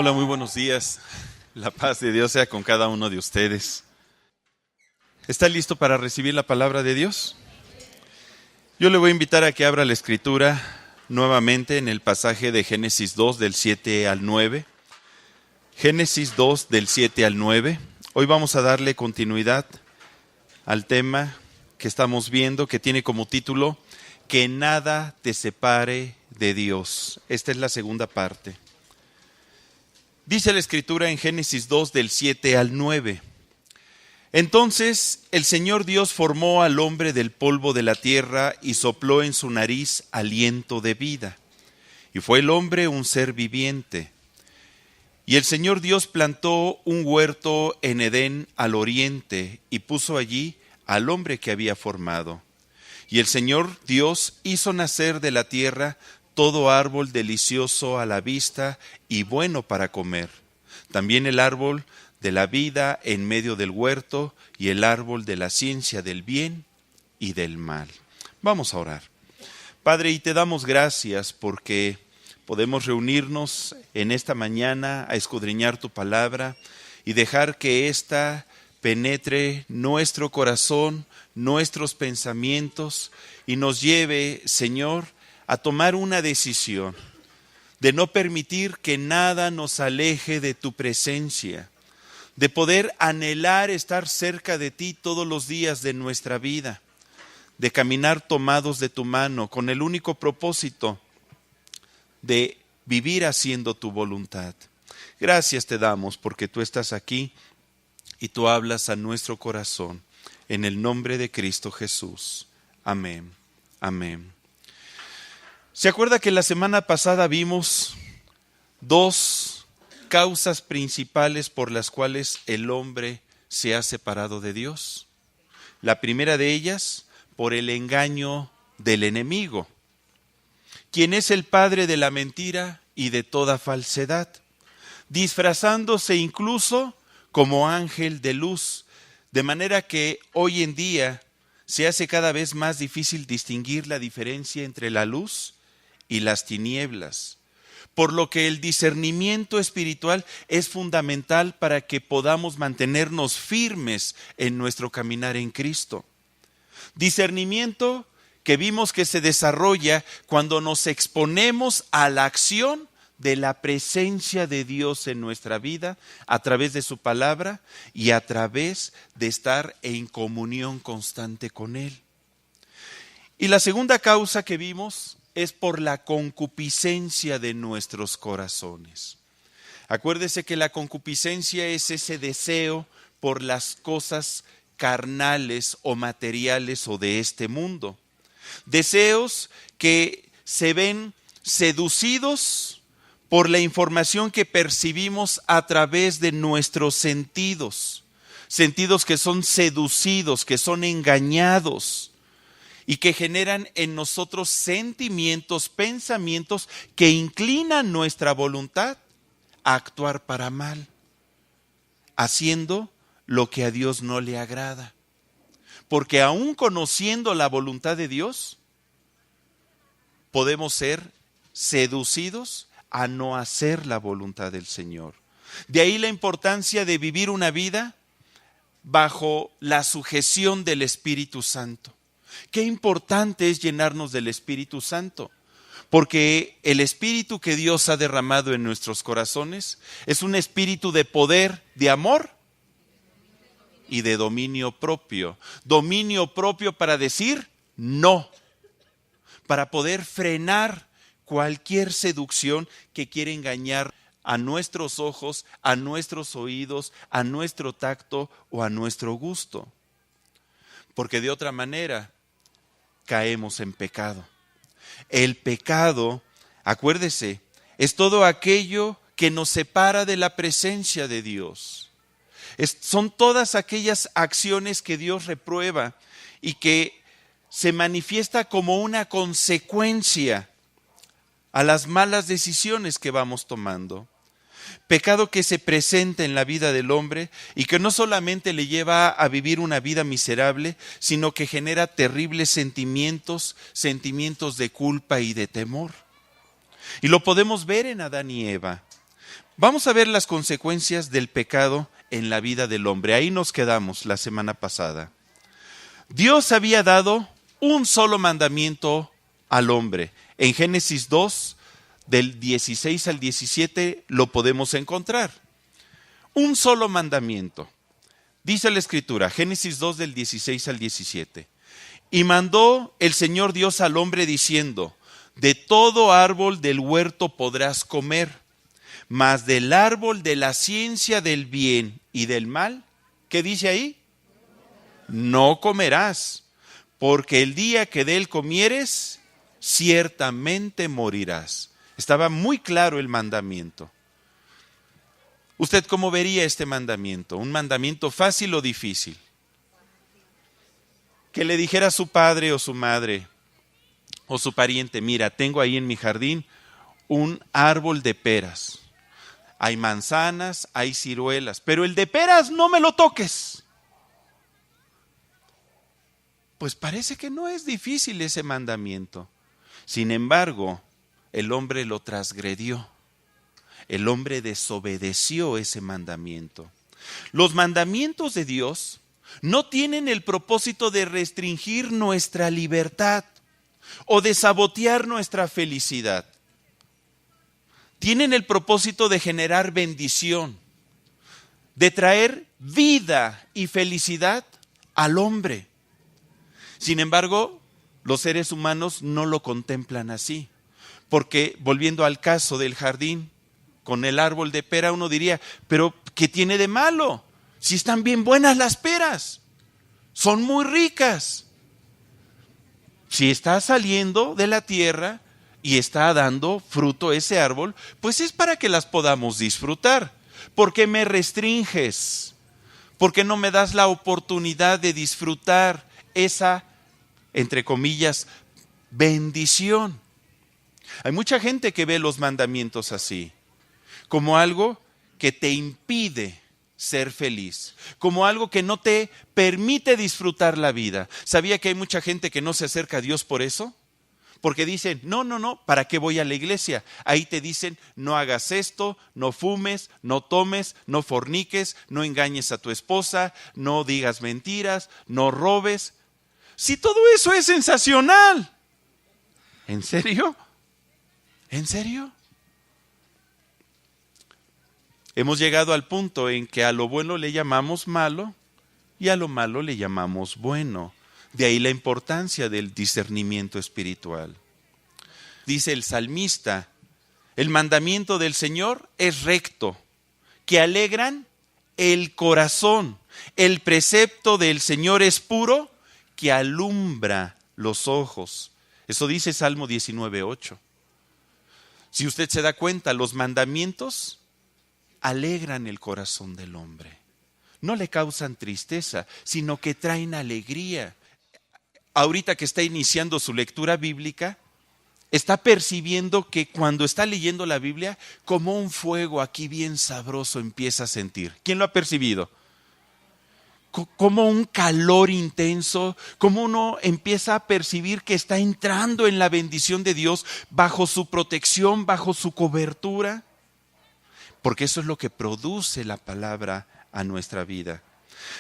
Hola, muy buenos días. La paz de Dios sea con cada uno de ustedes. ¿Está listo para recibir la palabra de Dios? Yo le voy a invitar a que abra la escritura nuevamente en el pasaje de Génesis 2 del 7 al 9. Génesis 2 del 7 al 9. Hoy vamos a darle continuidad al tema que estamos viendo, que tiene como título Que nada te separe de Dios. Esta es la segunda parte. Dice la Escritura en Génesis 2 del 7 al 9. Entonces el Señor Dios formó al hombre del polvo de la tierra y sopló en su nariz aliento de vida. Y fue el hombre un ser viviente. Y el Señor Dios plantó un huerto en Edén al oriente y puso allí al hombre que había formado. Y el Señor Dios hizo nacer de la tierra todo árbol delicioso a la vista y bueno para comer. También el árbol de la vida en medio del huerto y el árbol de la ciencia del bien y del mal. Vamos a orar. Padre, y te damos gracias porque podemos reunirnos en esta mañana a escudriñar tu palabra y dejar que ésta penetre nuestro corazón, nuestros pensamientos y nos lleve, Señor, a tomar una decisión de no permitir que nada nos aleje de tu presencia, de poder anhelar estar cerca de ti todos los días de nuestra vida, de caminar tomados de tu mano con el único propósito de vivir haciendo tu voluntad. Gracias te damos porque tú estás aquí y tú hablas a nuestro corazón. En el nombre de Cristo Jesús. Amén. Amén. ¿Se acuerda que la semana pasada vimos dos causas principales por las cuales el hombre se ha separado de Dios? La primera de ellas, por el engaño del enemigo, quien es el padre de la mentira y de toda falsedad, disfrazándose incluso como ángel de luz, de manera que hoy en día se hace cada vez más difícil distinguir la diferencia entre la luz y las tinieblas, por lo que el discernimiento espiritual es fundamental para que podamos mantenernos firmes en nuestro caminar en Cristo. Discernimiento que vimos que se desarrolla cuando nos exponemos a la acción de la presencia de Dios en nuestra vida a través de su palabra y a través de estar en comunión constante con Él. Y la segunda causa que vimos es por la concupiscencia de nuestros corazones. Acuérdese que la concupiscencia es ese deseo por las cosas carnales o materiales o de este mundo. Deseos que se ven seducidos por la información que percibimos a través de nuestros sentidos. Sentidos que son seducidos, que son engañados y que generan en nosotros sentimientos, pensamientos que inclinan nuestra voluntad a actuar para mal, haciendo lo que a Dios no le agrada. Porque aún conociendo la voluntad de Dios, podemos ser seducidos a no hacer la voluntad del Señor. De ahí la importancia de vivir una vida bajo la sujeción del Espíritu Santo. Qué importante es llenarnos del Espíritu Santo, porque el Espíritu que Dios ha derramado en nuestros corazones es un espíritu de poder, de amor y de dominio propio. Dominio propio para decir no, para poder frenar cualquier seducción que quiere engañar a nuestros ojos, a nuestros oídos, a nuestro tacto o a nuestro gusto. Porque de otra manera caemos en pecado. El pecado, acuérdese, es todo aquello que nos separa de la presencia de Dios. Son todas aquellas acciones que Dios reprueba y que se manifiesta como una consecuencia a las malas decisiones que vamos tomando. Pecado que se presenta en la vida del hombre y que no solamente le lleva a vivir una vida miserable, sino que genera terribles sentimientos de culpa y de temor. Y lo podemos ver en Adán y Eva. Vamos a ver las consecuencias del pecado en la vida del hombre. Ahí nos quedamos la semana pasada. Dios había dado un solo mandamiento al hombre. En Génesis 2, del 16 al 17, lo podemos encontrar. Un solo mandamiento. Dice la Escritura, Génesis 2, del 16 al 17. Y mandó el Señor Dios al hombre diciendo, de todo árbol del huerto podrás comer, mas del árbol de la ciencia del bien y del mal, ¿qué dice ahí? No comerás, porque el día que de él comieres, ciertamente morirás. Estaba muy claro el mandamiento. ¿Usted cómo vería este mandamiento? ¿Un mandamiento fácil o difícil? Que le dijera a su padre o su madre o su pariente, mira, tengo ahí en mi jardín un árbol de peras. Hay manzanas, hay ciruelas, pero el de peras no me lo toques. Pues parece que no es difícil ese mandamiento. Sin embargo, el hombre lo transgredió. El hombre desobedeció ese mandamiento. Los mandamientos de Dios no tienen el propósito de restringir nuestra libertad o de sabotear nuestra felicidad. Tienen el propósito de generar bendición, de traer vida y felicidad al hombre. Sin embargo, los seres humanos no lo contemplan así, porque volviendo al caso del jardín, con el árbol de pera uno diría, pero ¿qué tiene de malo? Si están bien buenas las peras, son muy ricas. Si está saliendo de la tierra y está dando fruto ese árbol, pues es para que las podamos disfrutar. ¿Por qué me restringes? ¿Por qué no me das la oportunidad de disfrutar esa, entre comillas, bendición? Hay mucha gente que ve los mandamientos así, como algo que te impide ser feliz, como algo que no te permite disfrutar la vida. ¿Sabía que hay mucha gente que no se acerca a Dios por eso? Porque dicen, no, ¿para qué voy a la iglesia? Ahí te dicen, no hagas esto, no fumes, no tomes, no forniques, no engañes a tu esposa, no digas mentiras, no robes. Si todo eso es sensacional. ¿En serio? ¿En serio? Hemos llegado al punto en que a lo bueno le llamamos malo y a lo malo le llamamos bueno. De ahí la importancia del discernimiento espiritual. Dice el salmista, el mandamiento del Señor es recto, que alegran el corazón. El precepto del Señor es puro, que alumbra los ojos. Eso dice Salmo 19:8. Si usted se da cuenta, los mandamientos alegran el corazón del hombre. No le causan tristeza, sino que traen alegría. Ahorita que está iniciando su lectura bíblica, está percibiendo que cuando está leyendo la Biblia, como un fuego aquí bien sabroso empieza a sentir. ¿Quién lo ha percibido? Como un calor intenso, como uno empieza a percibir que está entrando en la bendición de Dios, bajo su protección, bajo su cobertura. Porque eso es lo que produce la palabra a nuestra vida.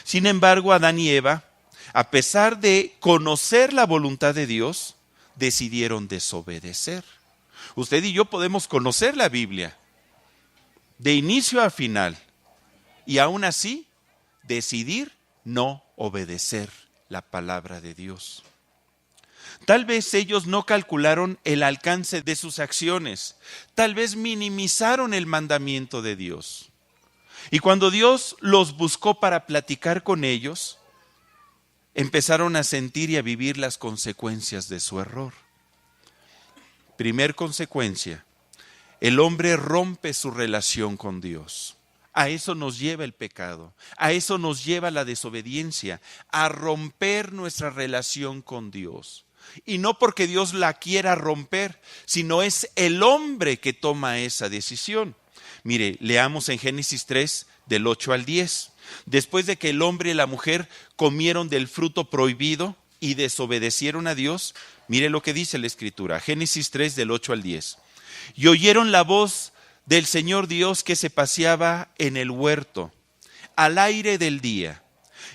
Sin embargo, Adán y Eva, a pesar de conocer la voluntad de Dios, decidieron desobedecer. Usted y yo podemos conocer la Biblia de inicio a final y aún así decidir no obedecer la palabra de Dios. Tal vez ellos no calcularon el alcance de sus acciones, tal vez minimizaron el mandamiento de Dios. Y cuando Dios los buscó para platicar con ellos, empezaron a sentir y a vivir las consecuencias de su error. Primer consecuencia, el hombre rompe su relación con Dios. A eso nos lleva el pecado, a eso nos lleva la desobediencia, a romper nuestra relación con Dios. Y no porque Dios la quiera romper, sino es el hombre que toma esa decisión. Mire, leamos en Génesis 3, del 8 al 10. Después de que el hombre y la mujer comieron del fruto prohibido y desobedecieron a Dios, mire lo que dice la Escritura, Génesis 3, del 8 al 10. Y oyeron la voz del Señor Dios que se paseaba en el huerto, al aire del día.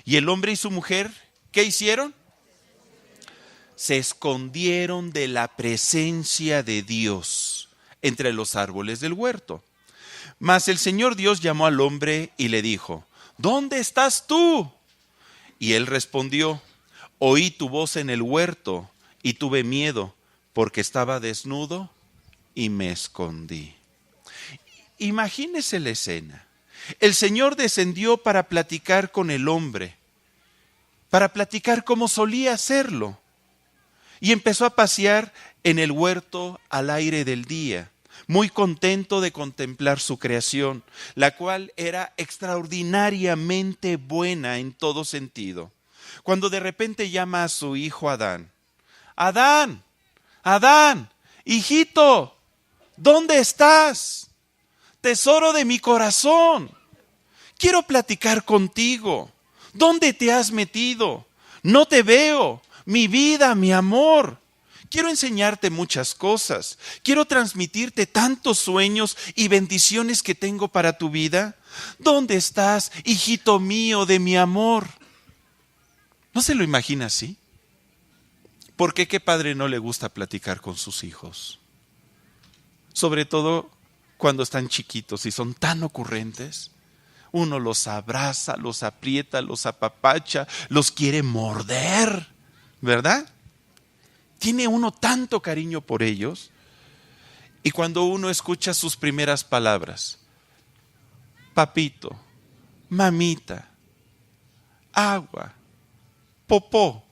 Y el hombre y su mujer, ¿qué hicieron? Se escondieron de la presencia de Dios entre los árboles del huerto. Mas el Señor Dios llamó al hombre y le dijo, ¿dónde estás tú? Y él respondió, oí tu voz en el huerto y tuve miedo porque estaba desnudo y me escondí. Imagínese la escena. El Señor descendió para platicar con el hombre, para platicar como solía hacerlo. Y empezó a pasear en el huerto al aire del día, muy contento de contemplar su creación, la cual era extraordinariamente buena en todo sentido. Cuando de repente llama a su hijo Adán, Adán, Adán, hijito, ¿dónde estás? Tesoro de mi corazón, quiero platicar contigo. ¿Dónde te has metido? No te veo, mi vida, mi amor. Quiero enseñarte muchas cosas. Quiero transmitirte tantos sueños y bendiciones que tengo para tu vida. ¿Dónde estás, hijito mío de mi amor? ¿No se lo imagina así? ¿Por qué padre no le gusta platicar con sus hijos? Sobre todo cuando están chiquitos y son tan ocurrentes. Uno los abraza, los aprieta, los apapacha, los quiere morder, ¿verdad? Tiene uno tanto cariño por ellos. Y cuando uno escucha sus primeras palabras, papito, mamita, agua, popó,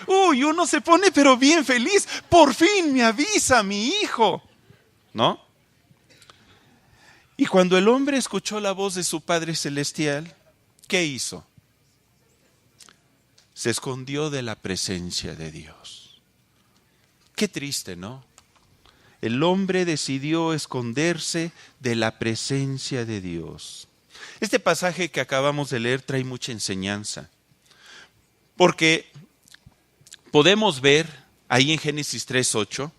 uno se pone pero bien feliz. Por fin me avisa mi hijo, ¿no? Y cuando el hombre escuchó la voz de su Padre Celestial, ¿qué hizo? Se escondió de la presencia de Dios. Qué triste, ¿no? El hombre decidió esconderse de la presencia de Dios. Este pasaje que acabamos de leer trae mucha enseñanza, porque podemos ver ahí en Génesis 3:8,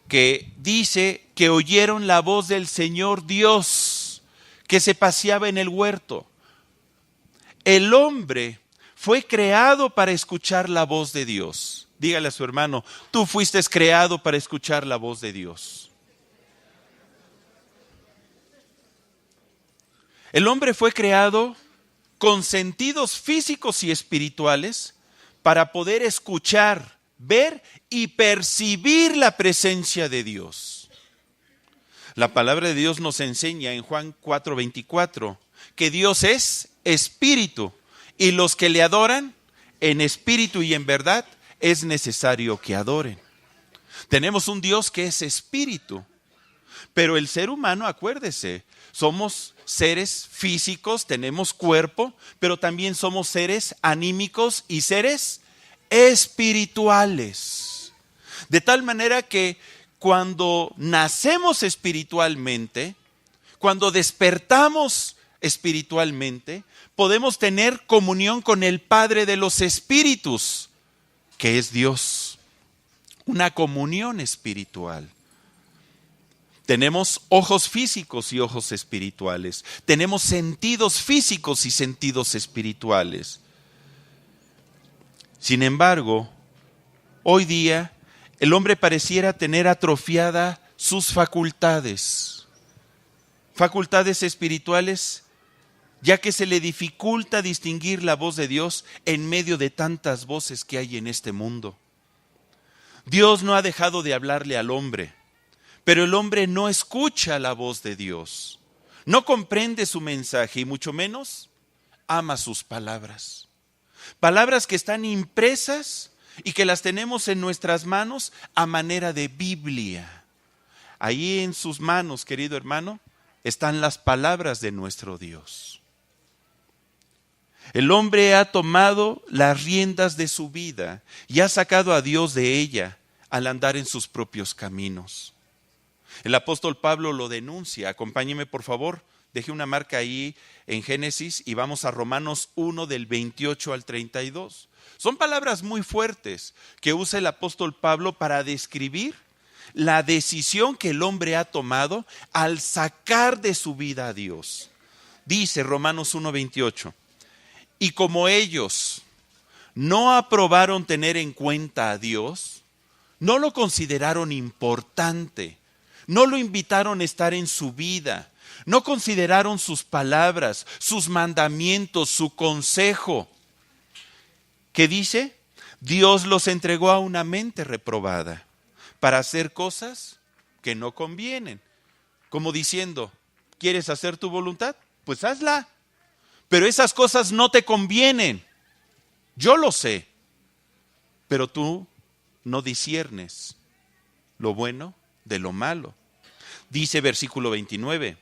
que dice que oyeron la voz del Señor Dios que se paseaba en el huerto. El hombre fue creado para escuchar la voz de Dios. Dígale a su hermano, tú fuiste creado para escuchar la voz de Dios. El hombre fue creado con sentidos físicos y espirituales para poder escuchar, ver y percibir la presencia de Dios. La palabra de Dios nos enseña en Juan 4:24 que Dios es espíritu y los que le adoran en espíritu y en verdad es necesario que adoren. Tenemos un Dios que es espíritu, pero el ser humano, acuérdese, somos seres físicos, tenemos cuerpo, pero también somos seres anímicos y seres espirituales. De tal manera que cuando nacemos espiritualmente, cuando despertamos espiritualmente, podemos tener comunión con el Padre de los Espíritus, que es Dios. Una comunión espiritual. Tenemos ojos físicos y ojos espirituales. Tenemos sentidos físicos y sentidos espirituales. Sin embargo, hoy día el hombre pareciera tener atrofiadas sus facultades espirituales, ya que se le dificulta distinguir la voz de Dios en medio de tantas voces que hay en este mundo. Dios no ha dejado de hablarle al hombre, pero el hombre no escucha la voz de Dios, no comprende su mensaje y mucho menos ama sus palabras. Palabras que están impresas y que las tenemos en nuestras manos a manera de Biblia. Ahí en sus manos, querido hermano, están las palabras de nuestro Dios. El hombre ha tomado las riendas de su vida y ha sacado a Dios de ella al andar en sus propios caminos. El apóstol Pablo lo denuncia. Acompáñeme, por favor. Deje una marca ahí en Génesis y vamos a Romanos 1 del 28 al 32. Son palabras muy fuertes que usa el apóstol Pablo para describir la decisión que el hombre ha tomado al sacar de su vida a Dios. Dice Romanos 1:28, y como ellos no aprobaron tener en cuenta a Dios, no lo consideraron importante, no lo invitaron a estar en su vida, no consideraron sus palabras, sus mandamientos, su consejo. ¿Qué dice? Dios los entregó a una mente reprobada para hacer cosas que no convienen. Como diciendo, ¿quieres hacer tu voluntad? Pues hazla. Pero esas cosas no te convienen. Yo lo sé. Pero tú no disciernes lo bueno de lo malo. Dice versículo 29,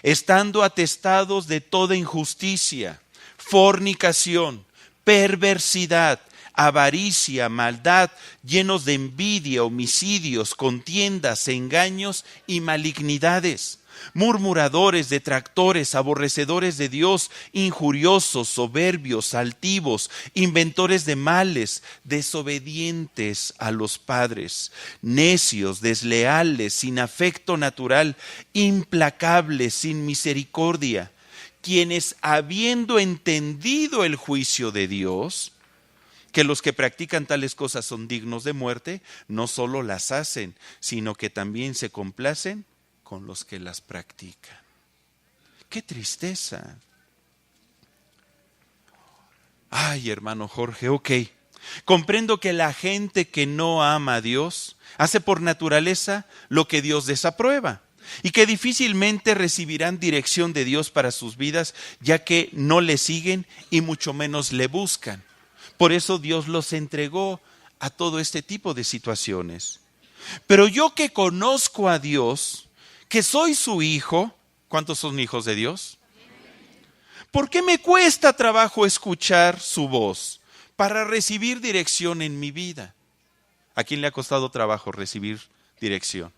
estando atestados de toda injusticia, fornicación, perversidad, avaricia, maldad, llenos de envidia, homicidios, contiendas, engaños y malignidades, murmuradores, detractores, aborrecedores de Dios, injuriosos, soberbios, altivos, inventores de males, desobedientes a los padres, necios, desleales, sin afecto natural, implacables, sin misericordia, quienes habiendo entendido el juicio de Dios, que los que practican tales cosas son dignos de muerte, no solo las hacen, sino que también se complacen con los que las practican. ¡Qué tristeza! Ay, hermano Jorge, ok. Comprendo que la gente que no ama a Dios hace por naturaleza lo que Dios desaprueba y que difícilmente recibirán dirección de Dios para sus vidas, ya que no le siguen y mucho menos le buscan. Por eso Dios los entregó a todo este tipo de situaciones. Pero yo que conozco a Dios, que soy su hijo, ¿cuántos son hijos de Dios? ¿Por qué me cuesta trabajo escuchar su voz para recibir dirección en mi vida? ¿A quién le ha costado trabajo recibir dirección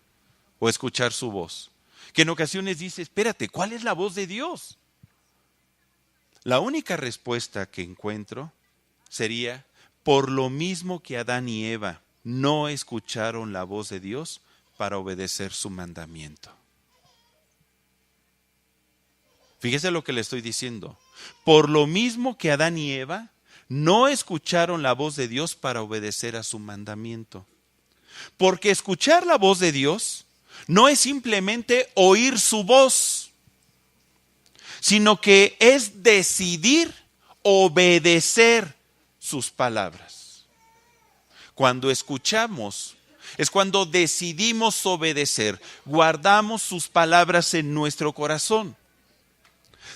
o escuchar su voz? Que en ocasiones dice, espérate, ¿cuál es la voz de Dios? La única respuesta que encuentro sería, por lo mismo que Adán y Eva no escucharon la voz de Dios para obedecer su mandamiento. Fíjese lo que le estoy diciendo. Por lo mismo que Adán y Eva no escucharon la voz de Dios para obedecer a su mandamiento. Porque escuchar la voz de Dios no es simplemente oír su voz, sino que es decidir obedecer sus palabras. Cuando escuchamos, es cuando decidimos obedecer, guardamos sus palabras en nuestro corazón.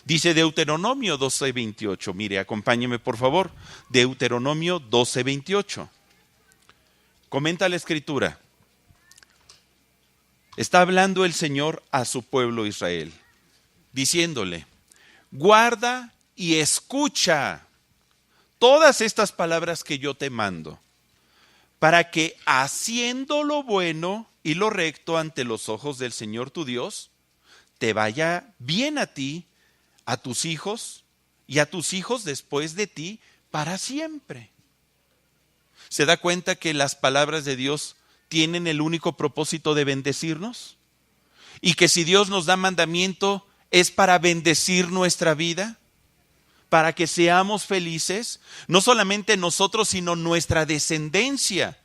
Dice Deuteronomio 12:28, mire, acompáñeme por favor, Deuteronomio 12:28. Comenta la Escritura. Está hablando el Señor a su pueblo Israel, diciéndole, guarda y escucha todas estas palabras que yo te mando, para que haciendo lo bueno y lo recto ante los ojos del Señor tu Dios, te vaya bien a ti, a tus hijos y a tus hijos después de ti para siempre. ¿Se da cuenta que las palabras de Dios tienen el único propósito de bendecirnos? Y que si Dios nos da mandamiento es para bendecir nuestra vida, para que seamos felices, no solamente nosotros, sino nuestra descendencia.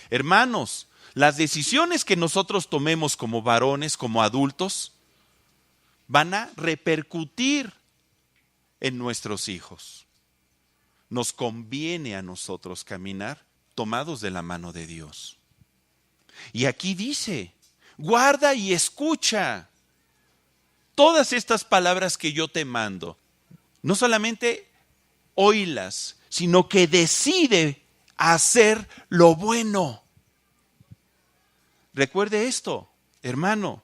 Hermanos, las decisiones que nosotros tomemos como varones, como adultos, van a repercutir en nuestros hijos. Nos conviene a nosotros caminar tomados de la mano de Dios. Y aquí dice, guarda y escucha todas estas palabras que yo te mando. No solamente óilas, sino que decide hacer lo bueno. Recuerde esto, hermano.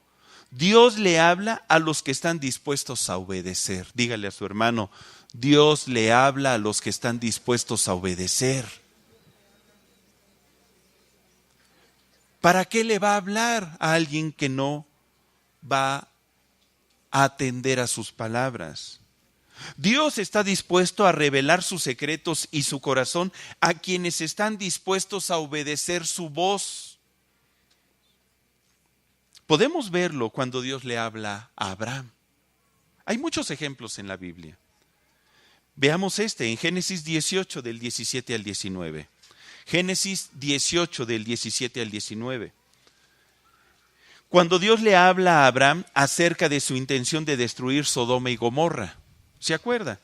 Dios le habla a los que están dispuestos a obedecer. Dígale a su hermano, Dios le habla a los que están dispuestos a obedecer. ¿Para qué le va a hablar a alguien que no va a atender a sus palabras? Dios está dispuesto a revelar sus secretos y su corazón a quienes están dispuestos a obedecer su voz. Podemos verlo cuando Dios le habla a Abraham. Hay muchos ejemplos en la Biblia. Veamos en Génesis 18 del 17 al 19. Génesis 18 del 17 al 19. Cuando Dios le habla a Abraham acerca de su intención de destruir Sodoma y Gomorra. ¿Se acuerda?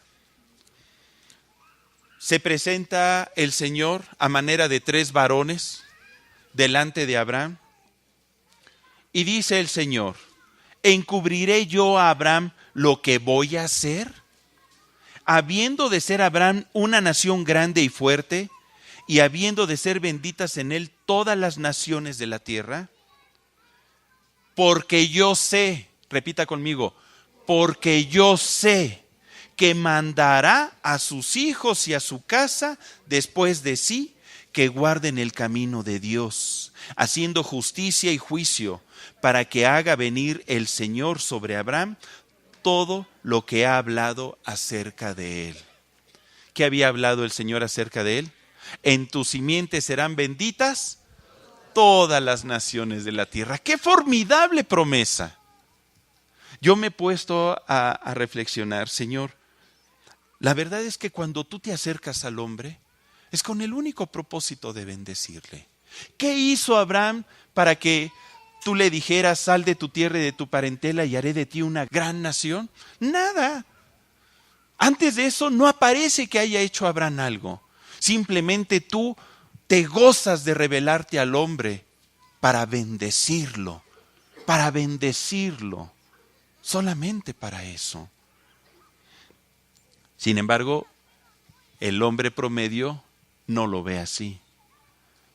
Se presenta el Señor a manera de 3 varones delante de Abraham. Y dice el Señor: ¿encubriré yo a Abraham lo que voy a hacer? Habiendo de ser Abraham una nación grande y fuerte, y habiendo de ser benditas en él todas las naciones de la tierra. Porque yo sé, repita conmigo, porque yo sé que mandará a sus hijos y a su casa después de sí, que guarden el camino de Dios, haciendo justicia y juicio, para que haga venir el Señor sobre Abraham todo lo que ha hablado acerca de él. ¿Qué había hablado el Señor acerca de él? En tu simiente serán benditas todas las naciones de la tierra. ¡Qué formidable promesa! Yo me he puesto a reflexionar, Señor, la verdad es que cuando tú te acercas al hombre, es con el único propósito de bendecirle. ¿Qué hizo Abraham para que tú le dijeras: sal de tu tierra y de tu parentela y haré de ti una gran nación? Nada. Antes de eso no aparece que haya hecho Abraham algo. Simplemente tú te gozas de revelarte al hombre para bendecirlo, solamente para eso. Sin embargo, el hombre promedio no lo ve así.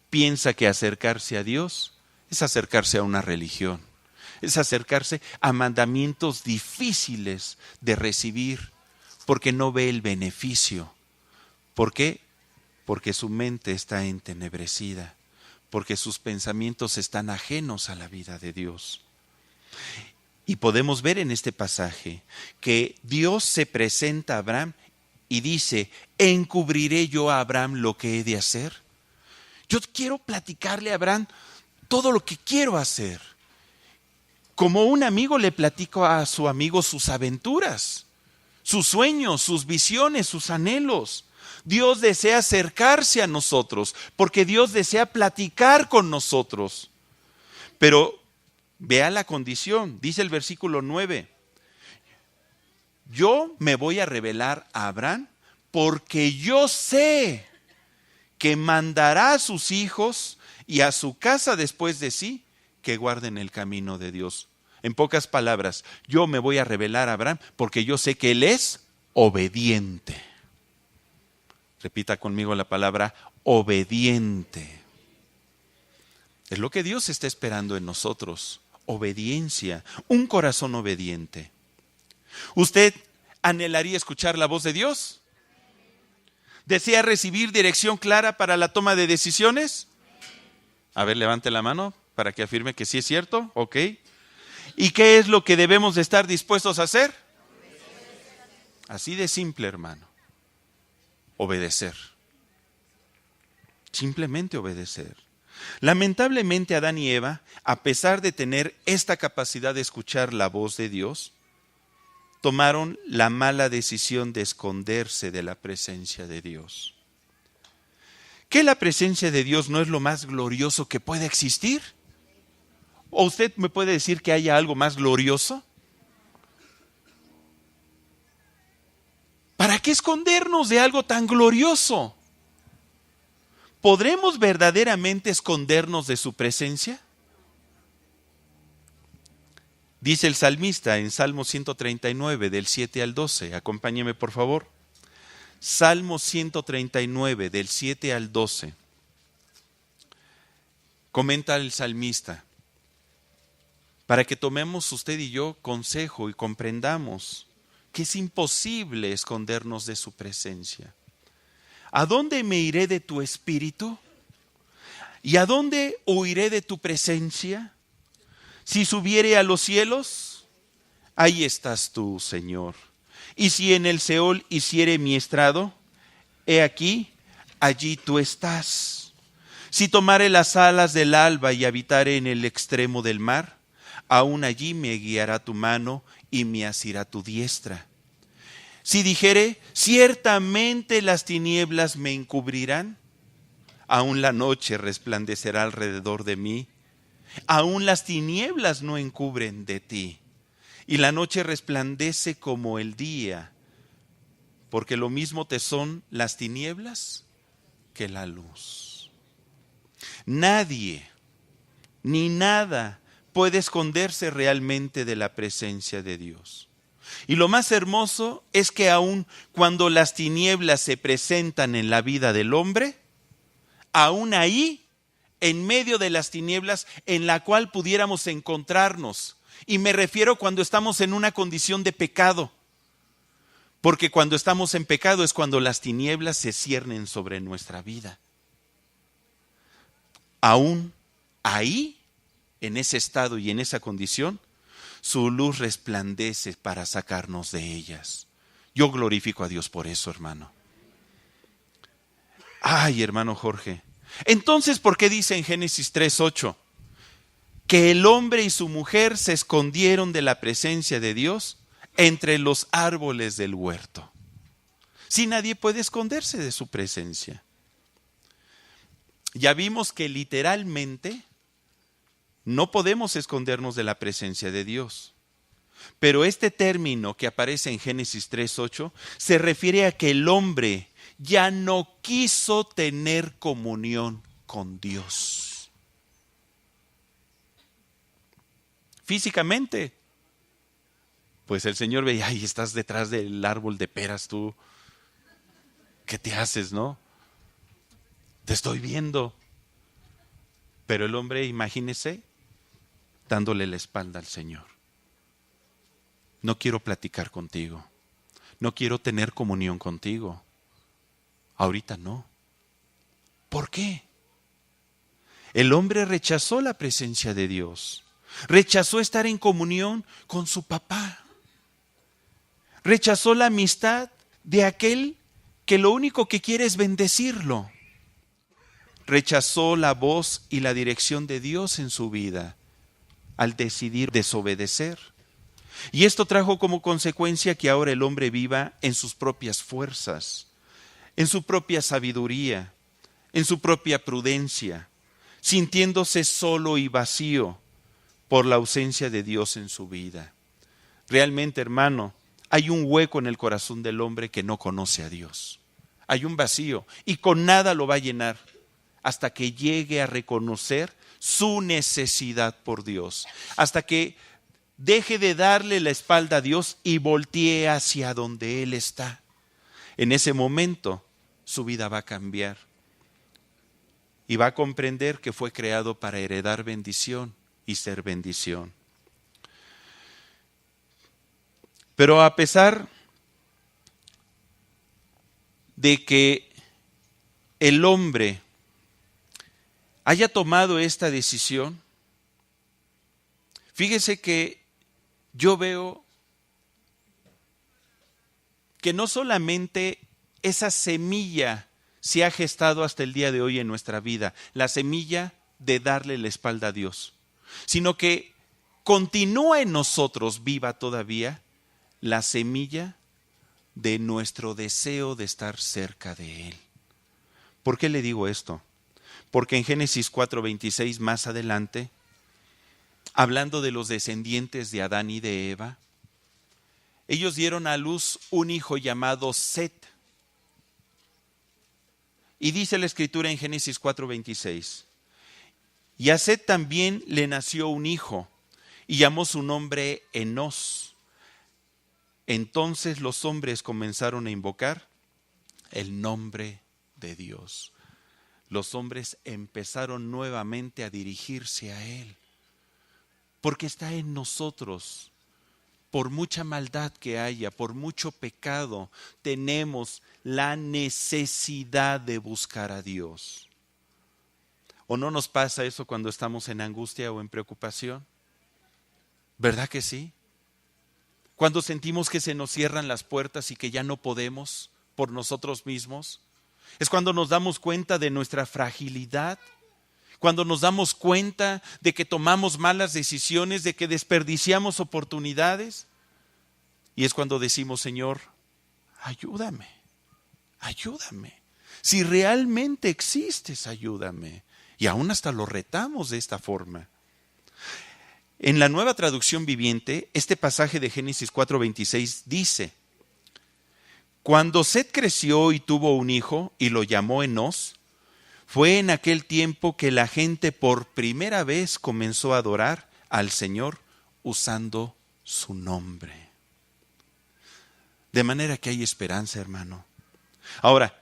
Piensa que acercarse a Dios es acercarse a una religión, es acercarse a mandamientos difíciles de recibir, porque no ve el beneficio. ¿Por qué? Porque su mente está entenebrecida, porque sus pensamientos están ajenos a la vida de Dios. Y podemos ver en este pasaje que Dios se presenta a Abraham y dice: ¿encubriré yo a Abraham lo que he de hacer? Yo quiero platicarle a Abraham todo lo que quiero hacer. Como un amigo le platico a su amigo sus aventuras, sus sueños, sus visiones, sus anhelos. Dios desea acercarse a nosotros porque Dios desea platicar con nosotros. Pero vea la condición, dice el versículo 9. Yo me voy a revelar a Abraham porque yo sé que mandará a sus hijos y a su casa después de sí que guarden el camino de Dios. En pocas palabras, yo me voy a revelar a Abraham porque yo sé que él es obediente. Repita conmigo la palabra obediente. Es lo que Dios está esperando en nosotros. Obediencia, un corazón obediente. ¿Usted anhelaría escuchar la voz de Dios? ¿Desea recibir dirección clara para la toma de decisiones? A ver, levante la mano para que afirme que sí es cierto. Ok. ¿Y qué es lo que debemos de estar dispuestos a hacer? Así de simple, hermano. Obedecer. Simplemente obedecer. Lamentablemente Adán y Eva, a pesar de tener esta capacidad de escuchar la voz de Dios, tomaron la mala decisión de esconderse de la presencia de Dios. ¿Que la presencia de Dios no es lo más glorioso que puede existir? ¿O usted me puede decir que haya algo más glorioso? ¿Para qué escondernos de algo tan glorioso? ¿Podremos verdaderamente escondernos de su presencia? Dice el salmista en Salmo 139, del 7 al 12. Acompáñeme, por favor. Salmo 139, del 7 al 12. Comenta el salmista: para que tomemos usted y yo consejo y comprendamos que es imposible escondernos de su presencia. ¿A dónde me iré de tu espíritu? ¿Y a dónde huiré de tu presencia? Si subiere a los cielos, ahí estás tú, Señor. Y si en el Seol hiciere mi estrado, he aquí, allí tú estás. Si tomare las alas del alba y habitare en el extremo del mar, Aún allí me guiará tu mano y me asirá tu diestra. Si dijere, ciertamente las tinieblas me encubrirán, aún la noche resplandecerá alrededor de mí. Aún las tinieblas no encubren de ti, y la noche resplandece como el día, porque lo mismo te son las tinieblas que la luz. Nadie ni nada puede esconderse realmente de la presencia de Dios. Y lo más hermoso es que aun cuando las tinieblas se presentan en la vida del hombre, aún ahí, en medio de las tinieblas en la cual pudiéramos encontrarnos, y me refiero cuando estamos en una condición de pecado, porque cuando estamos en pecado es cuando las tinieblas se ciernen sobre nuestra vida. Aún ahí, en ese estado y en esa condición, su luz resplandece para sacarnos de ellas. Yo glorifico a Dios por eso, hermano. Ay, hermano Jorge. Entonces, ¿por qué dice en Génesis 3:8 que el hombre y su mujer se escondieron de la presencia de Dios entre los árboles del huerto? Si nadie puede esconderse de su presencia. Ya vimos que literalmente no podemos escondernos de la presencia de Dios. Pero este término que aparece en Génesis 3:8 se refiere a que el hombre ya no quiso tener comunión con Dios. Físicamente, pues el Señor veía, ay, estás detrás del árbol de peras tú. ¿Qué te haces, no? Te estoy viendo. Pero el hombre, imagínese, dándole la espalda al Señor. No quiero platicar contigo. No quiero tener comunión contigo. Ahorita no. ¿Por qué? El hombre rechazó la presencia de Dios. Rechazó estar en comunión con su papá. Rechazó la amistad de aquel que lo único que quiere es bendecirlo. Rechazó la voz y la dirección de Dios en su vida al decidir desobedecer. Y esto trajo como consecuencia que ahora el hombre viva en sus propias fuerzas, en su propia sabiduría, en su propia prudencia, sintiéndose solo y vacío por la ausencia de Dios en su vida. Realmente, hermano, hay un hueco en el corazón del hombre que no conoce a Dios. Hay un vacío y con nada lo va a llenar hasta que llegue a reconocer su necesidad por Dios, hasta que deje de darle la espalda a Dios y voltee hacia donde Él está. En ese momento su vida va a cambiar y va a comprender que fue creado para heredar bendición y ser bendición. Pero a pesar de que el hombre haya tomado esta decisión, fíjese que yo veo que no solamente esa semilla se ha gestado hasta el día de hoy en nuestra vida, la semilla de darle la espalda a Dios, sino que continúa en nosotros viva todavía la semilla de nuestro deseo de estar cerca de Él. ¿Por qué le digo esto? Porque en Génesis 4:26 más adelante, hablando de los descendientes de Adán y de Eva, ellos dieron a luz un hijo llamado Set. Y dice la Escritura en Génesis 4:26, y a Set también le nació un hijo, y llamó su nombre Enós. Entonces los hombres comenzaron a invocar el nombre de Dios. Los hombres empezaron nuevamente a dirigirse a Él, porque está en nosotros. Por mucha maldad que haya, por mucho pecado, tenemos la necesidad de buscar a Dios. ¿O no nos pasa eso cuando estamos en angustia o en preocupación? ¿Verdad que sí? Cuando sentimos que se nos cierran las puertas y que ya no podemos por nosotros mismos, es cuando nos damos cuenta de nuestra fragilidad, cuando nos damos cuenta de que tomamos malas decisiones, de que desperdiciamos oportunidades. Y es cuando decimos, Señor, ayúdame, ayúdame. Si realmente existes, ayúdame. Y aún hasta lo retamos de esta forma. En la Nueva Traducción Viviente, este pasaje de Génesis 4:26 dice: cuando Set creció y tuvo un hijo y lo llamó Enós, fue en aquel tiempo que la gente por primera vez comenzó a adorar al Señor usando su nombre. De manera que hay esperanza, hermano. Ahora,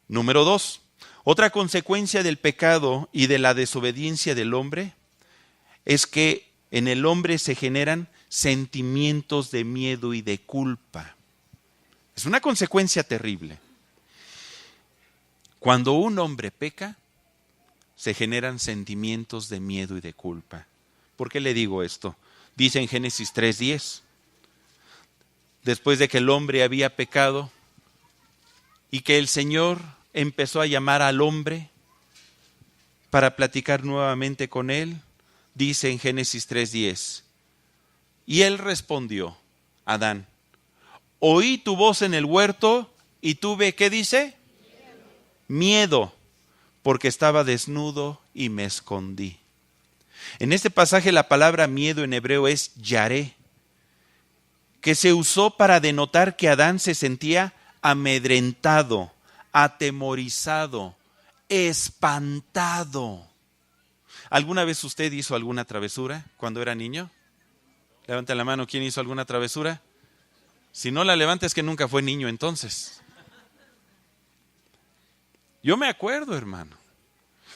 número 2. Otra consecuencia del pecado y de la desobediencia del hombre es que en el hombre se generan sentimientos de miedo y de culpa. Es una consecuencia terrible. Cuando un hombre peca, se generan sentimientos de miedo y de culpa. ¿Por qué le digo esto? Dice en Génesis 3:10, después de que el hombre había pecado y que el Señor empezó a llamar al hombre para platicar nuevamente con él, dice en Génesis 3:10, y él respondió, Adán, oí tu voz en el huerto y tuve, ¿qué dice? Miedo, porque estaba desnudo y me escondí. En este pasaje la palabra miedo en hebreo es yaré, que se usó para denotar que Adán se sentía amedrentado, atemorizado, espantado. ¿Alguna vez usted hizo alguna travesura cuando era niño? Levante la mano, ¿quién hizo alguna travesura? Si no la levanta es que nunca fue niño entonces. Yo me acuerdo, hermano,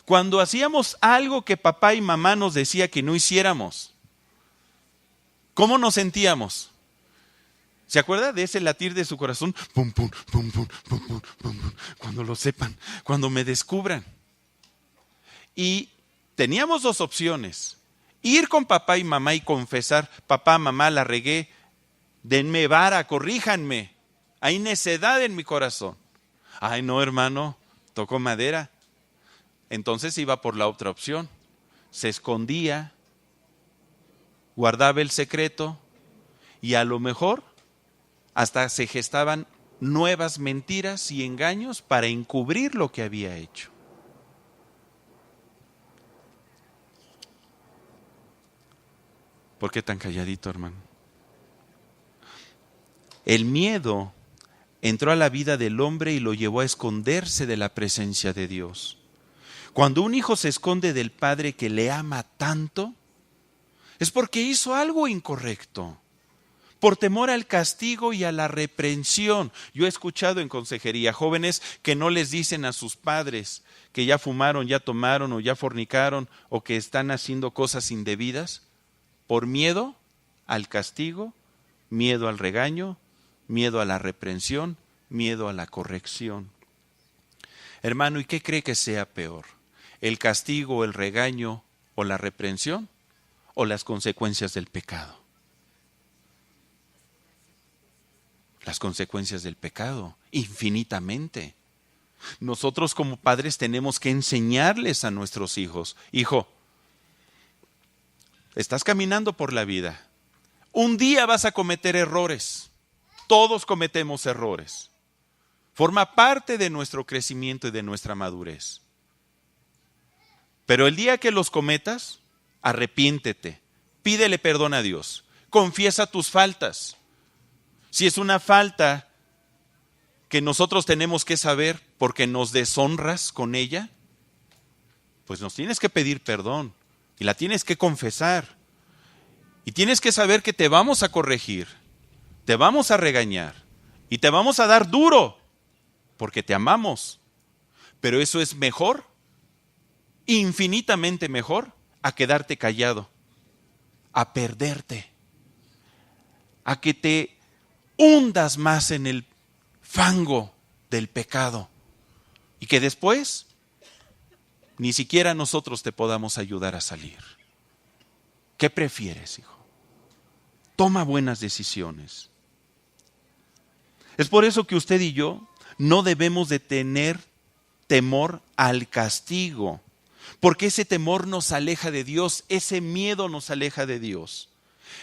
cuando hacíamos algo que papá y mamá nos decía que no hiciéramos, ¿cómo nos sentíamos? ¿Se acuerda de ese latir de su corazón? Pum, pum, pum, pum, pum, pum, pum, pum, cuando lo sepan, cuando me descubran. Y teníamos dos opciones: ir con papá y mamá y confesar, papá, mamá, la regué, denme vara, corríjanme, hay necedad en mi corazón. Ay, no, hermano, tocó madera. Entonces iba por la otra opción, se escondía, guardaba el secreto y a lo mejor hasta se gestaban nuevas mentiras y engaños para encubrir lo que había hecho. ¿Por qué tan calladito, hermano? El miedo entró a la vida del hombre y lo llevó a esconderse de la presencia de Dios. Cuando un hijo se esconde del padre que le ama tanto, es porque hizo algo incorrecto, por temor al castigo y a la reprensión. Yo he escuchado en consejería jóvenes que no les dicen a sus padres que ya fumaron, ya tomaron o ya fornicaron o que están haciendo cosas indebidas por miedo al castigo, miedo al regaño, miedo a la reprensión, miedo a la corrección. Hermano, ¿y qué cree que sea peor? ¿El castigo, el regaño o la reprensión o las consecuencias del pecado? Las consecuencias del pecado, infinitamente. Nosotros como padres tenemos que enseñarles a nuestros hijos: hijo, estás caminando por la vida. Un día vas a cometer errores. Todos cometemos errores. Forma parte de nuestro crecimiento y de nuestra madurez. Pero el día que los cometas, arrepiéntete, pídele perdón a Dios, confiesa tus faltas. Si es una falta que nosotros tenemos que saber porque nos deshonras con ella, pues nos tienes que pedir perdón y la tienes que confesar. Y tienes que saber que te vamos a corregir, te vamos a regañar y te vamos a dar duro porque te amamos. Pero eso es mejor, infinitamente mejor, a quedarte callado, a perderte, a que te hundas más en el fango del pecado y que después ni siquiera nosotros te podamos ayudar a salir. ¿Qué prefieres, hijo? Toma buenas decisiones. Es por eso que usted y yo no debemos de tener temor al castigo. Porque ese temor nos aleja de Dios, ese miedo nos aleja de Dios.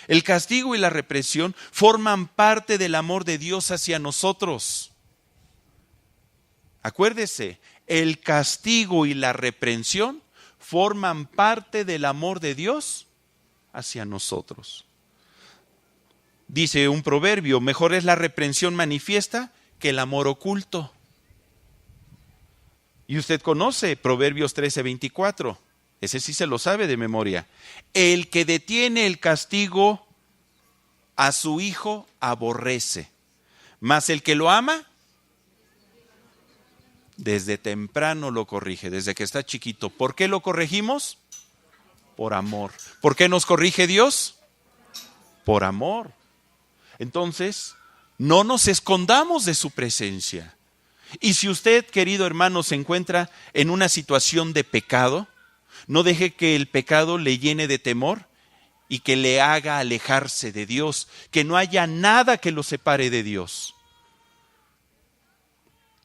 El castigo y la represión forman parte del amor de Dios hacia nosotros. Acuérdese, el castigo y la reprensión forman parte del amor de Dios hacia nosotros. Dice un proverbio, mejor es la reprensión manifiesta que el amor oculto. Y usted conoce Proverbios 13:24. Ese sí se lo sabe de memoria. El que detiene el castigo a su hijo aborrece, mas el que lo ama, desde temprano lo corrige, desde que está chiquito. ¿Por qué lo corregimos? Por amor. ¿Por qué nos corrige Dios? Por amor. Entonces, no nos escondamos de su presencia. Y si usted, querido hermano, se encuentra en una situación de pecado, no deje que el pecado le llene de temor y que le haga alejarse de Dios, que no haya nada que lo separe de Dios.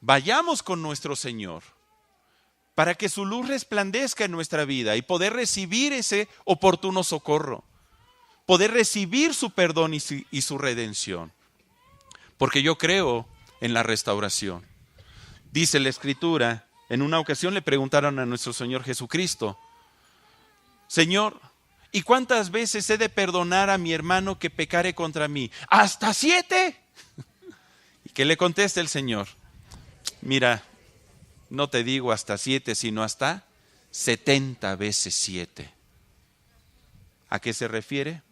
Vayamos con nuestro Señor para que su luz resplandezca en nuestra vida y poder recibir ese oportuno socorro, poder recibir su perdón y su redención. Porque yo creo en la restauración. Dice la Escritura, en una ocasión le preguntaron a nuestro Señor Jesucristo, Señor, ¿y cuántas veces he de perdonar a mi hermano que pecare contra mí? ¿Hasta 7? ¿Y qué le contesta el Señor? Mira, no te digo hasta 7, sino hasta 70 veces 7. ¿A qué se refiere?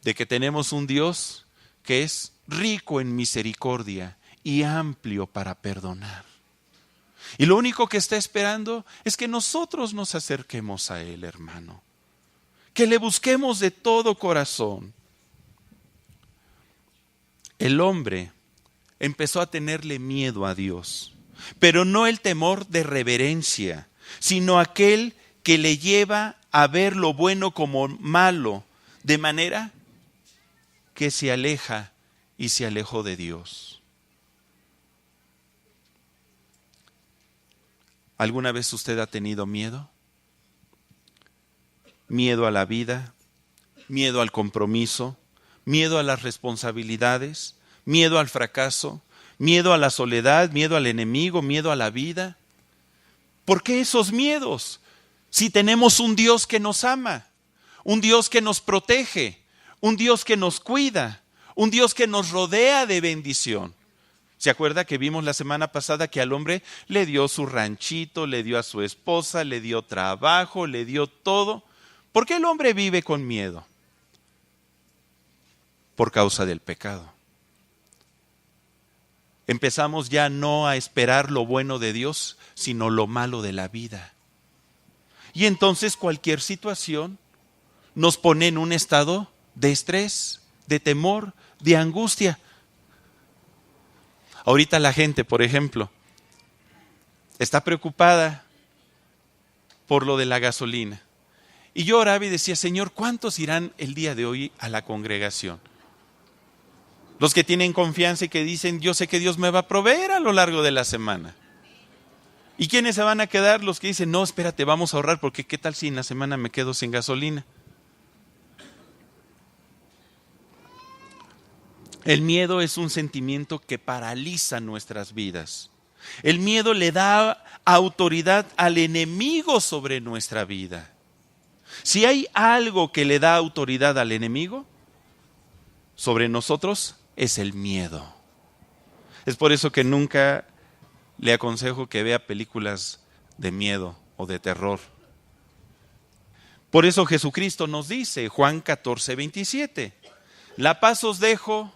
De que tenemos un Dios que es rico en misericordia y amplio para perdonar. Y lo único que está esperando es que nosotros nos acerquemos a Él, hermano. Que le busquemos de todo corazón. El hombre empezó a tenerle miedo a Dios, pero no el temor de reverencia, sino aquel que le lleva a ver lo bueno como malo, de manera que se aleja y se alejó de Dios. ¿Alguna vez usted ha tenido miedo? Miedo a la vida, miedo al compromiso, miedo a las responsabilidades, miedo al fracaso, miedo a la soledad, miedo al enemigo, miedo a la vida. ¿Por qué esos miedos? Si tenemos un Dios que nos ama, un Dios que nos protege, un Dios que nos cuida, un Dios que nos rodea de bendición. ¿Se acuerda que vimos la semana pasada que al hombre le dio su ranchito, le dio a su esposa, le dio trabajo, le dio todo? ¿Por qué el hombre vive con miedo? Por causa del pecado. Empezamos ya no a esperar lo bueno de Dios, sino lo malo de la vida. Y entonces cualquier situación nos pone en un estado de estrés, de temor, de angustia. Ahorita la gente, por ejemplo, está preocupada por lo de la gasolina. Y yo oraba y decía, Señor, ¿cuántos irán el día de hoy a la congregación? Los que tienen confianza y que dicen, yo sé que Dios me va a proveer a lo largo de la semana. ¿Y quiénes se van a quedar? Los que dicen, no, espérate, vamos a ahorrar, porque ¿qué tal si en la semana me quedo sin gasolina? El miedo es un sentimiento que paraliza nuestras vidas. El miedo le da autoridad al enemigo sobre nuestra vida. Si hay algo que le da autoridad al enemigo sobre nosotros, es el miedo. Es por eso que nunca le aconsejo que vea películas de miedo o de terror. Por eso Jesucristo nos dice, Juan 14:27, la paz os dejo,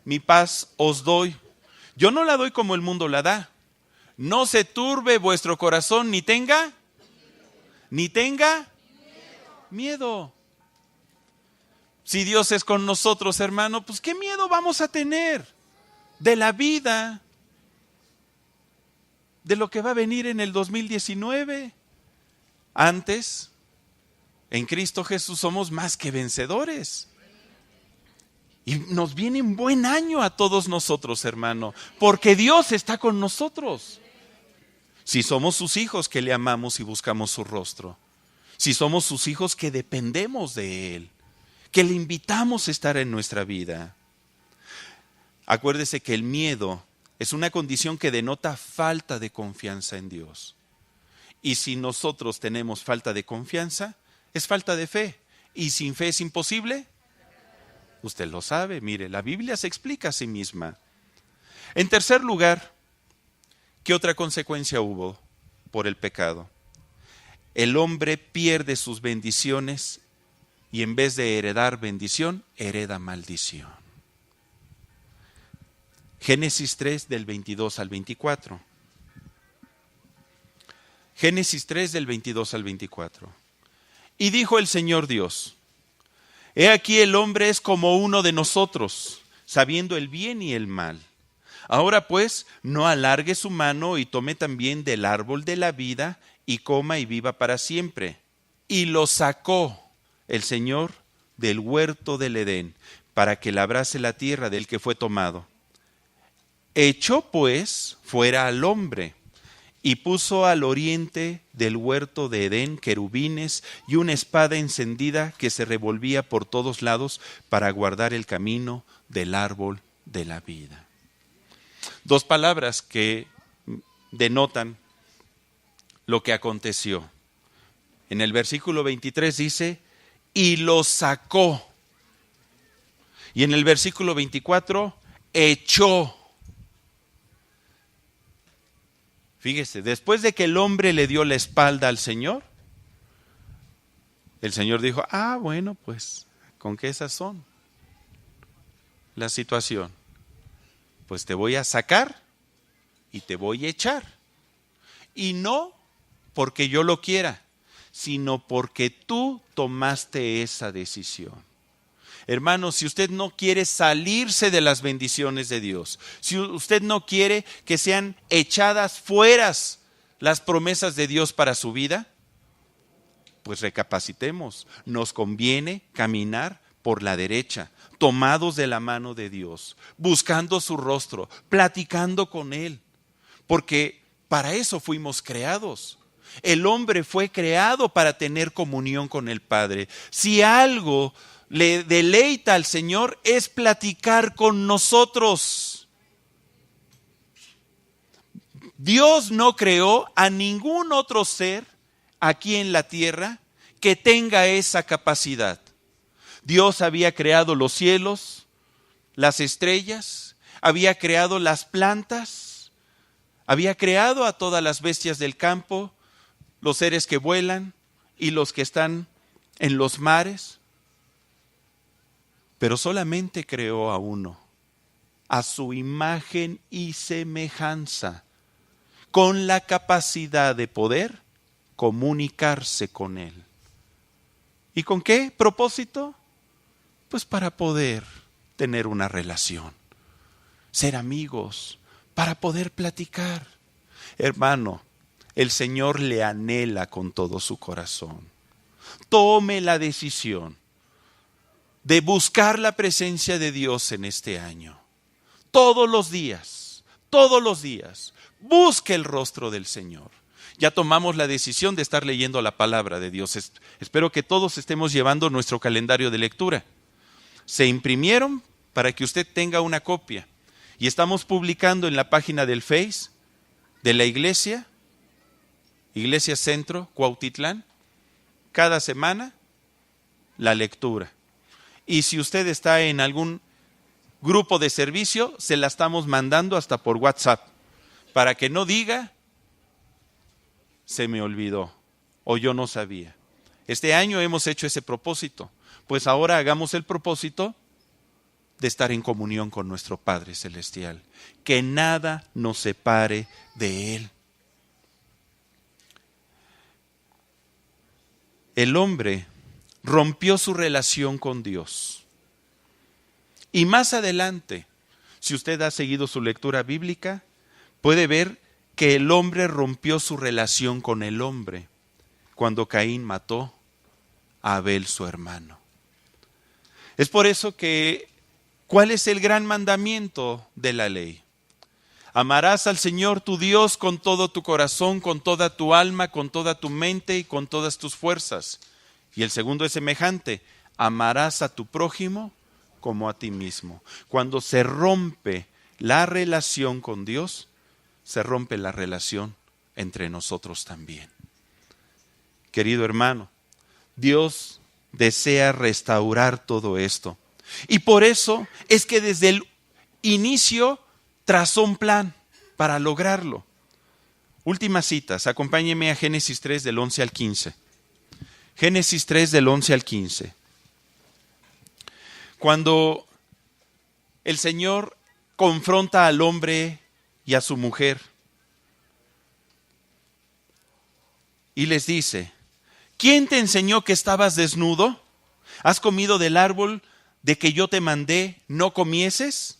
mi paz os doy. Yo no la doy como el mundo la da. No se turbe vuestro corazón, ni tenga miedo. Si Dios es con nosotros, hermano, pues ¿qué miedo vamos a tener de la vida? De lo que va a venir en el 2019. Antes, en Cristo Jesús somos más que vencedores. Y nos viene un buen año a todos nosotros, hermano, porque Dios está con nosotros. Si somos sus hijos que le amamos y buscamos su rostro. Si somos sus hijos que dependemos de Él, que le invitamos a estar en nuestra vida. Acuérdese que el miedo es una condición que denota falta de confianza en Dios. Y si nosotros tenemos falta de confianza, es falta de fe. ¿Y sin fe es imposible? Usted lo sabe, mire, la Biblia se explica a sí misma. En tercer lugar, ¿qué otra consecuencia hubo por el pecado? El hombre pierde sus bendiciones y en vez de heredar bendición, hereda maldición. Génesis 3 del 22 al 24. Génesis 3 del 22 al 24. Y dijo el Señor Dios: He aquí el hombre es como uno de nosotros, sabiendo el bien y el mal. Ahora pues, no alargue su mano y tome también del árbol de la vida y coma y viva para siempre. Y lo sacó el Señor del huerto del Edén, para que labrase la tierra del que fue tomado. Echó pues fuera al hombre, y puso al oriente del huerto de Edén querubines y una espada encendida que se revolvía por todos lados para guardar el camino del árbol de la vida. Dos palabras que denotan lo que aconteció. En el versículo 23 dice, y lo sacó. Y en el versículo 24, echó. Fíjese, después de que el hombre le dio la espalda al Señor, el Señor dijo, bueno, pues, ¿con qué esas son la situación? Pues te voy a sacar y te voy a echar. Y no porque yo lo quiera, sino porque tú tomaste esa decisión. Hermano, si usted no quiere salirse de las bendiciones de Dios, si usted no quiere que sean echadas fuera las promesas de Dios para su vida, pues recapacitemos. Nos conviene caminar por la derecha, tomados de la mano de Dios, buscando su rostro, platicando con Él, porque para eso fuimos creados. El hombre fue creado para tener comunión con el Padre. Si algo le deleita al Señor es platicar con nosotros. Dios no creó a ningún otro ser aquí en la tierra que tenga esa capacidad. Dios había creado los cielos, las estrellas, había creado las plantas, había creado a todas las bestias del campo, los seres que vuelan y los que están en los mares. Pero solamente creó a uno, a su imagen y semejanza, con la capacidad de poder comunicarse con Él. ¿Y con qué propósito? Pues para poder tener una relación, ser amigos, para poder platicar. Hermano, el Señor le anhela con todo su corazón. Tome la decisión de buscar la presencia de Dios en este año. Todos los días, busque el rostro del Señor. Ya tomamos la decisión de estar leyendo la palabra de Dios. Espero que todos estemos llevando nuestro calendario de lectura. Se imprimieron para que usted tenga una copia. Y estamos publicando en la página del Face de la Iglesia Centro Cuautitlán, cada semana la lectura. Y si usted está en algún grupo de servicio, se la estamos mandando hasta por WhatsApp, para que no diga, se me olvidó o yo no sabía. Este año hemos hecho ese propósito, pues ahora hagamos el propósito de estar en comunión con nuestro Padre Celestial, que nada nos separe de Él. El hombre rompió su relación con Dios. Y más adelante, si usted ha seguido su lectura bíblica, puede ver que el hombre rompió su relación con el hombre cuando Caín mató a Abel, su hermano. Es por eso que, ¿cuál es el gran mandamiento de la ley? Amarás al Señor tu Dios con todo tu corazón, con toda tu alma, con toda tu mente y con todas tus fuerzas. Y el segundo es semejante: amarás a tu prójimo como a ti mismo. Cuando se rompe la relación con Dios, se rompe la relación entre nosotros también. Querido hermano, Dios desea restaurar todo esto. Y por eso es que desde el inicio trazó un plan para lograrlo. Últimas citas, acompáñeme a Génesis 3 del 11 al 15. Génesis 3 del 11 al 15. Cuando el Señor confronta al hombre y a su mujer y les dice: ¿quién te enseñó que estabas desnudo? ¿Has comido del árbol de que yo te mandé no comieses?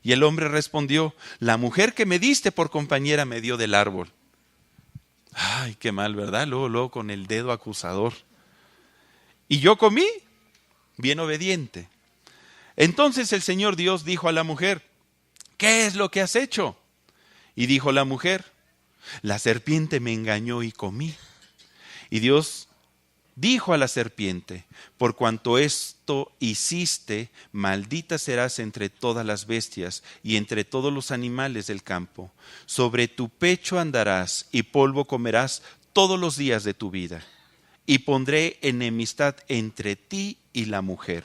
Y el hombre respondió: la mujer que me diste por compañera me dio del árbol. Ay, qué mal, ¿verdad? Luego con el dedo acusador. Y yo comí, bien obediente. Entonces el Señor Dios dijo a la mujer: ¿qué es lo que has hecho? Y dijo la mujer: la serpiente me engañó y comí. Y Dios dijo a la serpiente: por cuanto esto hiciste, maldita serás entre todas las bestias y entre todos los animales del campo. Sobre tu pecho andarás y polvo comerás todos los días de tu vida. Y pondré enemistad entre ti y la mujer,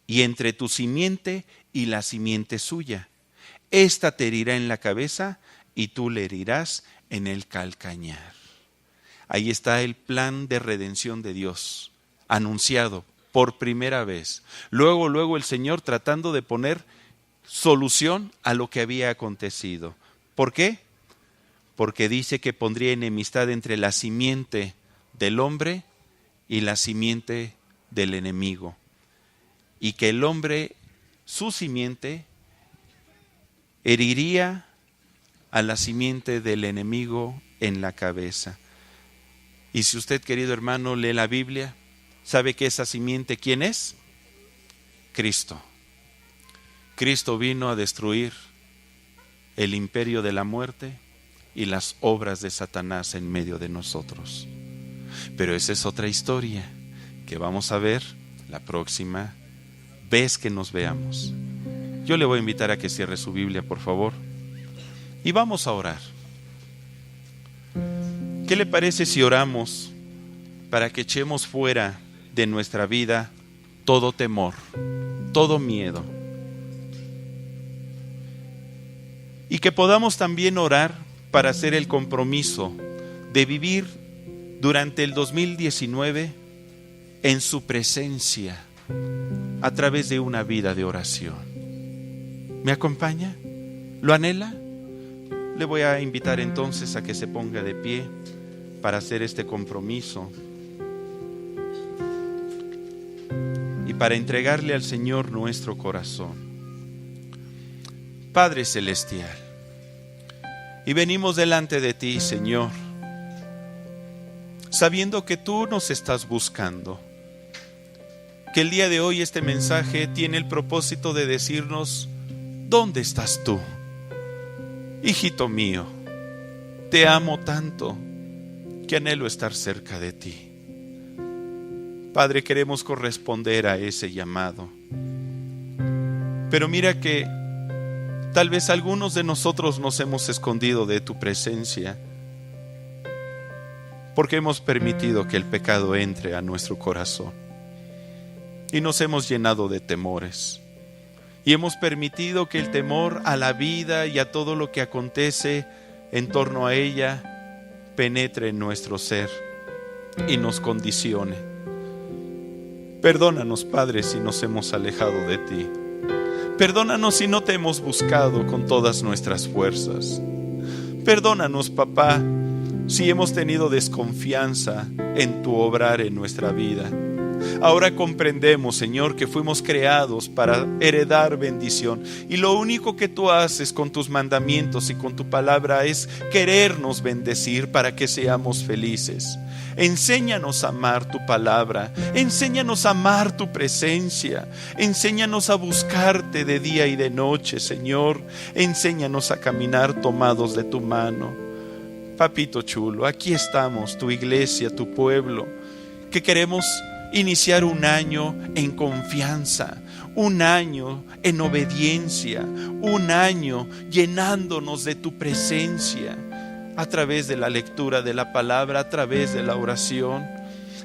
y entre tu simiente y la simiente suya. Esta te herirá en la cabeza y tú le herirás en el calcañar. Ahí está el plan de redención de Dios, anunciado por primera vez. Luego el Señor tratando de poner solución a lo que había acontecido. ¿Por qué? Porque dice que pondría enemistad entre la simiente del hombre y la simiente del enemigo. Y que el hombre, su simiente, heriría a la simiente del enemigo en la cabeza. Y si usted, querido hermano, lee la Biblia, ¿sabe que esa simiente quién es? Cristo. Cristo vino a destruir el imperio de la muerte y las obras de Satanás en medio de nosotros. Pero esa es otra historia que vamos a ver la próxima vez que nos veamos. Yo le voy a invitar a que cierre su Biblia, por favor, y vamos a orar. ¿Qué le parece si oramos para que echemos fuera de nuestra vida todo temor, todo miedo? Y que podamos también orar para hacer el compromiso de vivir durante el 2019 en su presencia a través de una vida de oración. ¿Me acompaña? ¿Lo anhela? Le voy a invitar entonces a que se ponga de pie para hacer este compromiso y para entregarle al Señor nuestro corazón. Padre Celestial, y venimos delante de ti, Señor, sabiendo que tú nos estás buscando, que el día de hoy este mensaje tiene el propósito de decirnos: ¿dónde estás tú? Hijito mío, te amo tanto que anhelo estar cerca de ti. Padre, queremos corresponder a ese llamado. Pero mira que tal vez algunos de nosotros nos hemos escondido de tu presencia porque hemos permitido que el pecado entre a nuestro corazón y nos hemos llenado de temores. Y hemos permitido que el temor a la vida y a todo lo que acontece en torno a ella penetre en nuestro ser y nos condicione. Perdónanos, Padre, si nos hemos alejado de ti. Perdónanos si no te hemos buscado con todas nuestras fuerzas. Perdónanos, Papá, si hemos tenido desconfianza en tu obrar en nuestra vida. Ahora comprendemos, Señor, que fuimos creados para heredar bendición. Y lo único que tú haces con tus mandamientos y con tu palabra es querernos bendecir para que seamos felices. Enséñanos a amar tu palabra, enséñanos a amar tu presencia, enséñanos a buscarte de día y de noche, Señor. Enséñanos a caminar tomados de tu mano. Papito chulo, aquí estamos, tu iglesia, tu pueblo, que queremos iniciar un año en confianza, un año en obediencia, un año llenándonos de tu presencia a través de la lectura de la palabra, a través de la oración.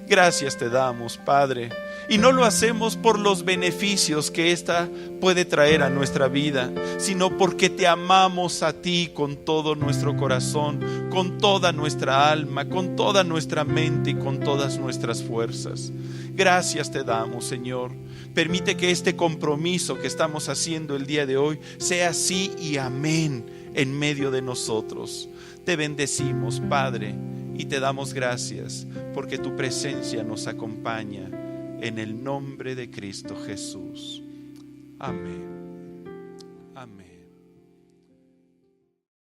Gracias te damos, Padre, y no lo hacemos por los beneficios que esta puede traer a nuestra vida, sino porque te amamos a ti con todo nuestro corazón, con toda nuestra alma, con toda nuestra mente y con todas nuestras fuerzas. Gracias te damos, Señor. Permite que este compromiso que estamos haciendo el día de hoy sea sí y amén en medio de nosotros. Te bendecimos, Padre, y te damos gracias porque tu presencia nos acompaña en el nombre de Cristo Jesús. Amén.